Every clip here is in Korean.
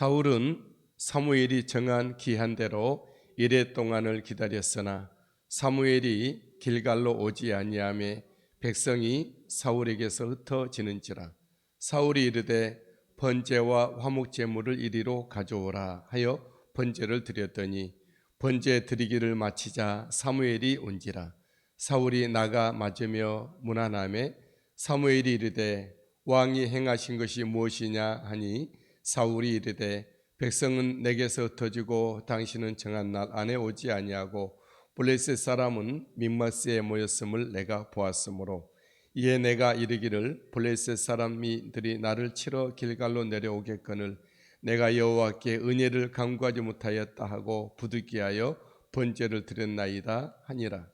사울은 사무엘이 정한 기한대로 이레 동안을 기다렸으나 사무엘이 길갈로 오지 아니하매 백성이 사울에게서 흩어지는지라. 사울이 이르되 번제와 화목제물을 이리로 가져오라 하여 번제를 드렸더니 번제 드리기를 마치자 사무엘이 온지라. 사울이 나가 맞으며 문안하매 사무엘이 이르되 왕이 행하신 것이 무엇이냐 하니 사울이 이르되 백성은 내게서 흩어지고 당신은 정한 날 안에 오지 아니하고 블레셋 사람은 믹마스에 모였음을 내가 보았으므로 이에 내가 이르기를 블레셋 사람들이 나를 치러 길갈로 내려오겠거늘 내가 여호와께 은혜를 간구하지 못하였다 하고 부득이하여 번제를 드렸나이다 하니라.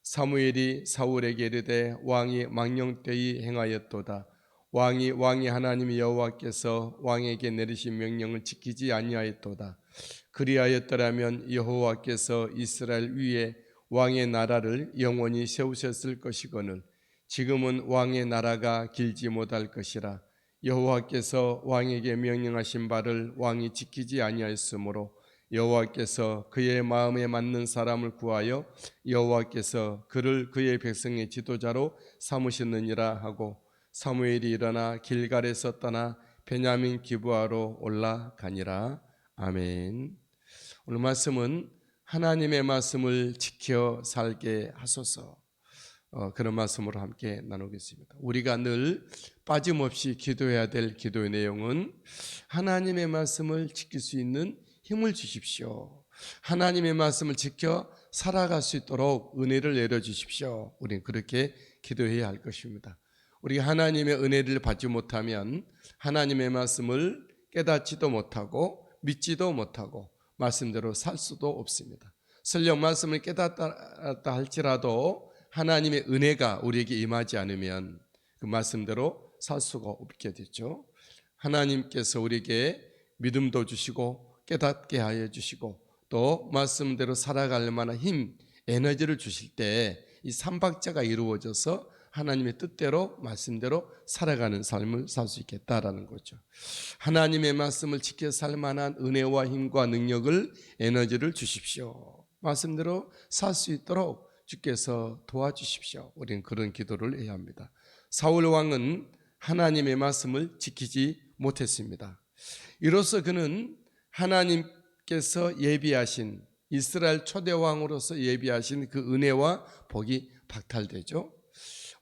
사무엘이 사울에게 이르되 왕이 망령되이 행하였도다. 왕이 하나님 여호와께서 왕에게 내리신 명령을 지키지 아니하였도다. 그리하였더라면 여호와께서 이스라엘 위에 왕의 나라를 영원히 세우셨을 것이거늘 지금은 왕의 나라가 길지 못할 것이라. 여호와께서 왕에게 명령하신 바를 왕이 지키지 아니하였으므로 여호와께서 그의 마음에 맞는 사람을 구하여 여호와께서 그를 그의 백성의 지도자로 삼으셨느니라 하고 사무엘이 일어나 길갈에서 떠나 베냐민 기브아로 올라가니라. 아멘. 오늘 말씀은 하나님의 말씀을 지켜 살게 하소서, 그런 말씀으로 함께 나누겠습니다. 우리가 늘 빠짐없이 기도해야 될 기도의 내용은 하나님의 말씀을 지킬 수 있는 힘을 주십시오. 하나님의 말씀을 지켜 살아갈 수 있도록 은혜를 내려주십시오. 우리는 그렇게 기도해야 할 것입니다. 우리가 하나님의 은혜를 받지 못하면 하나님의 말씀을 깨닫지도 못하고 믿지도 못하고 말씀대로 살 수도 없습니다. 설령 말씀을 깨닫다 할지라도 하나님의 은혜가 우리에게 임하지 않으면 그 말씀대로 살 수가 없게 되죠. 하나님께서 우리에게 믿음도 주시고 깨닫게 하여 주시고 또 말씀대로 살아갈 만한 힘, 에너지를 주실 때 이 삼박자가 이루어져서 하나님의 뜻대로 말씀대로 살아가는 삶을 살 수 있겠다라는 거죠. 하나님의 말씀을 지켜 살 만한 은혜와 힘과 능력을, 에너지를 주십시오. 말씀대로 살 수 있도록 주께서 도와주십시오. 우리는 그런 기도를 해야 합니다. 사울 왕은 하나님의 말씀을 지키지 못했습니다. 이로써 그는 하나님께서 예비하신 이스라엘 초대 왕으로서 예비하신 그 은혜와 복이 박탈되죠.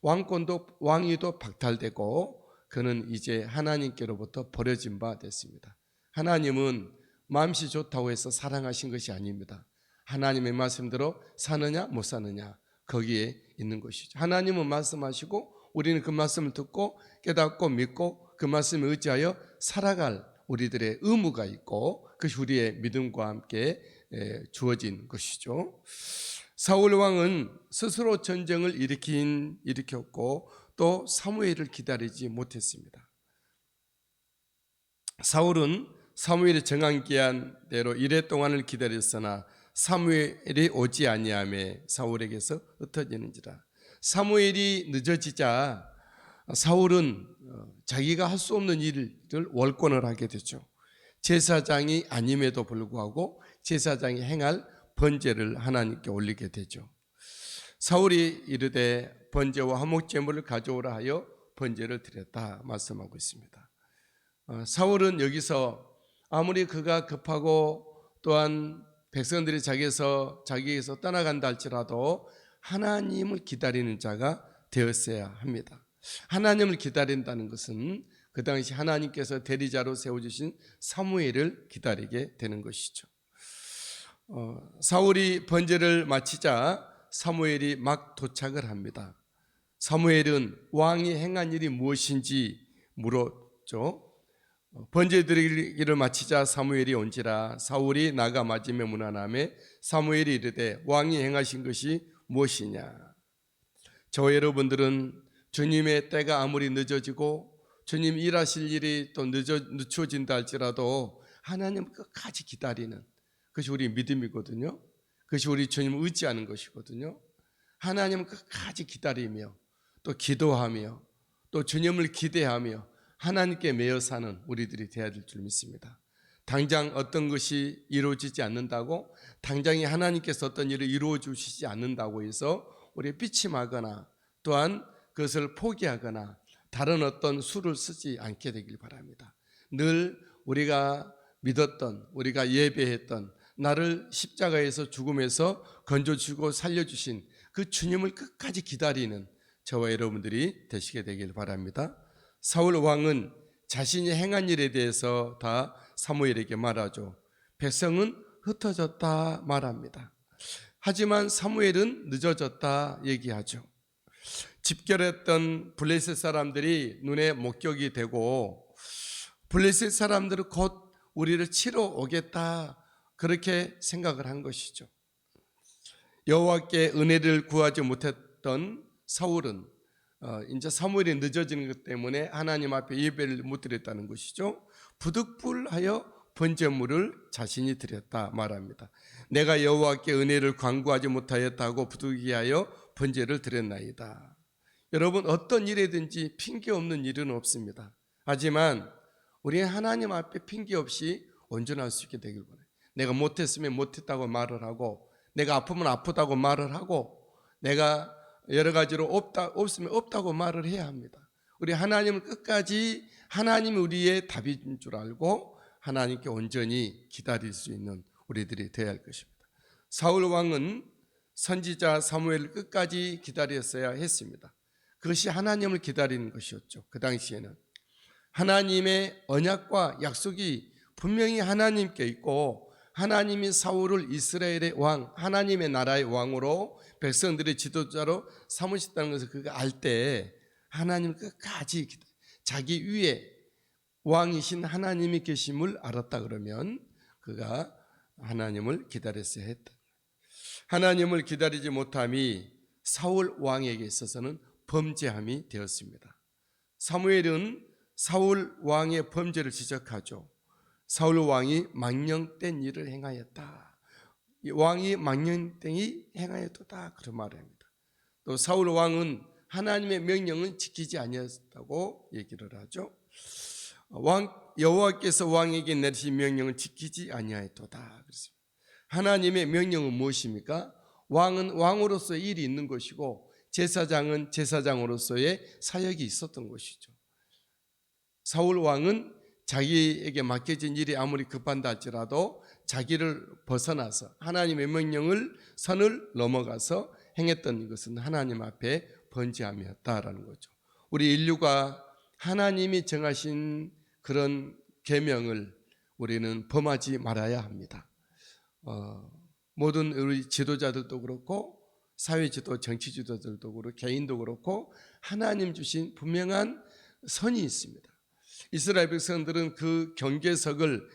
왕위도 박탈되고 그는 이제 하나님께로부터 버려진 바 됐습니다. 하나님은 마음씨 좋다고 해서 사랑하신 것이 아닙니다. 하나님의 말씀대로 사느냐 못 사느냐 거기에 있는 것이죠. 하나님은 말씀하시고 우리는 그 말씀을 듣고 깨닫고 믿고 그 말씀에 의지하여 살아갈 우리들의 의무가 있고 그것이 우리의 믿음과 함께 주어진 것이죠. 사울 왕은 스스로 전쟁을 일으켰고 또 사무엘을 기다리지 못했습니다. 사울은 사무엘이 정한 기한대로 이레 동안을 기다렸으나 사무엘이 오지 아니하며 사울에게서 흩어지는지라. 사무엘이 늦어지자 사울은 자기가 할 수 없는 일을 월권을 하게 되죠. 제사장이 아님에도 불구하고 제사장이 행할 번제를 하나님께 올리게 되죠. 사울이 이르되 번제와 화목제물을 가져오라 하여 번제를 드렸다 말씀하고 있습니다. 사울은 여기서 아무리 그가 급하고 또한 백성들이 자기에서 떠나간다 할지라도 하나님을 기다리는 자가 되었어야 합니다. 하나님을 기다린다는 것은 그 당시 하나님께서 대리자로 세워주신 사무엘을 기다리게 되는 것이죠. 사울이 번제를 마치자 사무엘이 막 도착을 합니다. 사무엘은 왕이 행한 일이 무엇인지 물었죠. 번제 드리기를 마치자 사무엘이 온지라. 사울이 나가 맞으며 문안하매 사무엘이 이르되 왕이 행하신 것이 무엇이냐. 저 여러분들은 주님의 때가 아무리 늦어지고 주님 일하실 일이 또 늦춰진다 할지라도 하나님 끝까지 기다리는 그것이 우리 믿음이거든요. 그것이 우리 주님을 의지하는 것이거든요. 하나님을 끝까지 기다리며 또 기도하며 또 주님을 기대하며 하나님께 매여 사는 우리들이 되어야 될 줄 믿습니다. 당장 어떤 것이 이루어지지 않는다고, 당장에 하나님께서 어떤 일을 이루어 주시지 않는다고 해서 우리가 비침하거나 또한 그것을 포기하거나 다른 어떤 수를 쓰지 않게 되길 바랍니다. 늘 우리가 믿었던, 우리가 예배했던, 나를 십자가에서 죽음에서 건져주고 살려주신 그 주님을 끝까지 기다리는 저와 여러분들이 되시게 되길 바랍니다. 사울 왕은 자신이 행한 일에 대해서 다 사무엘에게 말하죠. 백성은 흩어졌다 말합니다. 하지만 사무엘은 늦어졌다 얘기하죠. 집결했던 블레셋 사람들이 눈에 목격이 되고 블레셋 사람들은 곧 우리를 치러 오겠다 그렇게 생각을 한 것이죠. 여호와께 은혜를 구하지 못했던 사울은 이제 사무엘이 늦어지는 것 때문에 하나님 앞에 예배를 못 드렸다는 것이죠. 부득불하여 번제물을 자신이 드렸다 말합니다. 내가 여호와께 은혜를 간구하지 못하였다고 부득이하여 번제를 드렸나이다. 여러분, 어떤 일이든지 핑계 없는 일은 없습니다. 하지만 우리는 하나님 앞에 핑계 없이 온전할 수 있게 되길 바라요. 내가 못했으면 못했다고 말을 하고, 내가 아프면 아프다고 말을 하고, 내가 여러 가지로 없으면 없다고 말을 해야 합니다. 우리 하나님을 끝까지 하나님이 우리의 답인 줄 알고 하나님께 온전히 기다릴 수 있는 우리들이 되어야 할 것입니다. 사울 왕은 선지자 사무엘을 끝까지 기다렸어야 했습니다. 그것이 하나님을 기다리는 것이었죠. 그 당시에는 하나님의 언약과 약속이 분명히 하나님께 있고, 하나님이 사울을 이스라엘의 왕, 하나님의 나라의 왕으로 백성들의 지도자로 삼으셨다는 것을 그가 알 때 하나님 끝까지 자기 위에 왕이신 하나님이 계심을 알았다 그러면 그가 하나님을 기다렸어야 했다. 하나님을 기다리지 못함이 사울 왕에게 있어서는 범죄함이 되었습니다. 사무엘은 사울 왕의 범죄를 지적하죠. 사울 왕이 망령된 일을 행하였다. 왕이 망령되이 행하였다 그런 말을 합니다. 또 사울 왕은 하나님의 명령은 지키지 아니했다고 얘기를 하죠. 여호와께서 왕에게 내리신 명령을 지키지 아니하였도다. 하나님의 명령은 무엇입니까? 왕은 왕으로서의 일이 있는 것이고 제사장은 제사장으로서의 사역이 있었던 것이죠. 사울 왕은 자기에게 맡겨진 일이 아무리 급한다 할지라도 자기를 벗어나서 하나님의 명령을 선을 넘어가서 행했던 것은 하나님 앞에 번제함이었다라는 거죠. 우리 인류가 하나님이 정하신 그런 계명을 우리는 범하지 말아야 합니다. 모든 우리 지도자들도 그렇고 사회 지도, 정치 지도자들도 그렇고 개인도 그렇고 하나님 주신 분명한 선이 있습니다. 이스라엘 백성들은 그 경계석을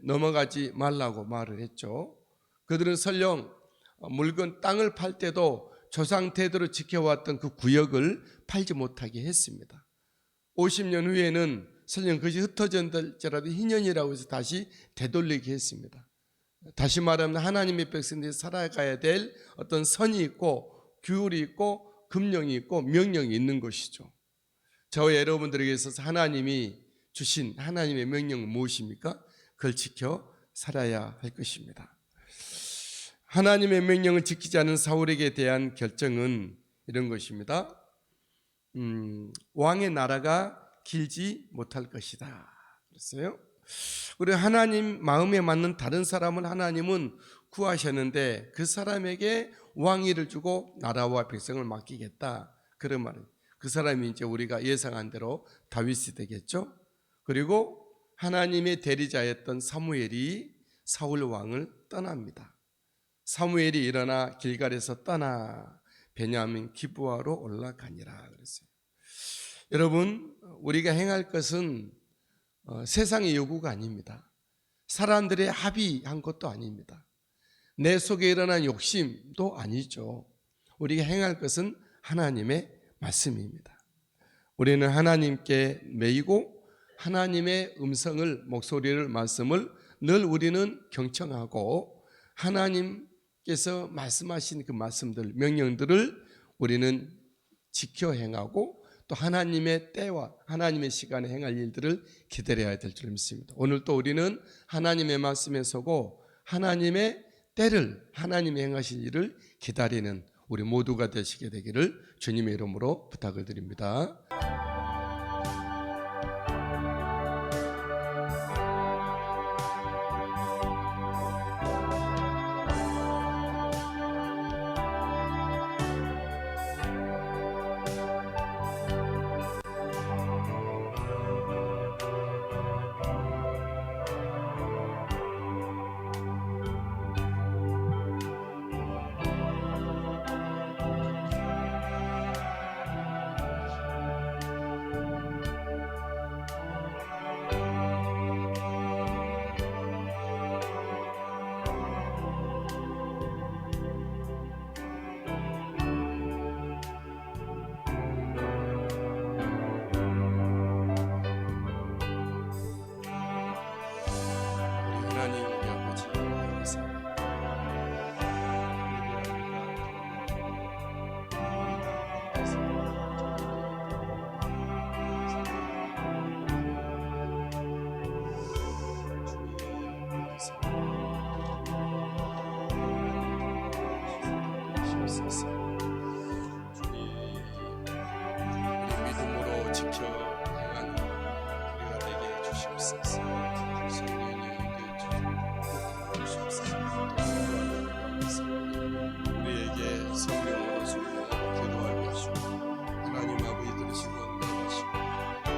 넘어가지 말라고 말을 했죠. 그들은 설령 물건 땅을 팔 때도 조상 대대로 지켜왔던 그 구역을 팔지 못하게 했습니다. 50년 후에는 설령 그것이 흩어졌더라도 희년이라고 해서 다시 되돌리게 했습니다. 다시 말하면 하나님의 백성들이 살아가야 될 어떤 선이 있고 규율이 있고 금령이 있고 명령이 있는 것이죠. 저와 여러분들에게 있어서 하나님이 주신 하나님의 명령은 무엇입니까? 그걸 지켜 살아야 할 것입니다. 하나님의 명령을 지키지 않은 사울에게 대한 결정은 이런 것입니다. 왕의 나라가 길지 못할 것이다 그랬어요. 우리 하나님 마음에 맞는 다른 사람을 하나님은 구하셨는데 그 사람에게 왕위를 주고 나라와 백성을 맡기겠다 그런 말입니다. 그 사람이 이제 우리가 예상한 대로 다윗이 되겠죠. 그리고 하나님의 대리자였던 사무엘이 사울 왕을 떠납니다. 사무엘이 일어나 길갈에서 떠나 베냐민 기브아로 올라가니라 그랬어요. 여러분, 우리가 행할 것은 세상의 요구가 아닙니다. 사람들의 합의한 것도 아닙니다. 내 속에 일어난 욕심도 아니죠. 우리가 행할 것은 하나님의 말씀입니다. 우리는 하나님께 매이고 하나님의 음성을, 목소리를, 말씀을 늘 우리는 경청하고 하나님께서 말씀하신 그 말씀들, 명령들을 우리는 지켜 행하고 또 하나님의 때와 하나님의 시간에 행할 일들을 기다려야 될 줄 믿습니다. 오늘 또 우리는 하나님의 말씀에 서고 하나님의 때를 하나님이 행하실 일을 기다리는 우리 모두가 되시게 되기를 주님의 이름으로 부탁을 드립니다. 하나님 우리 아버지 감사합니다. 예배합니다.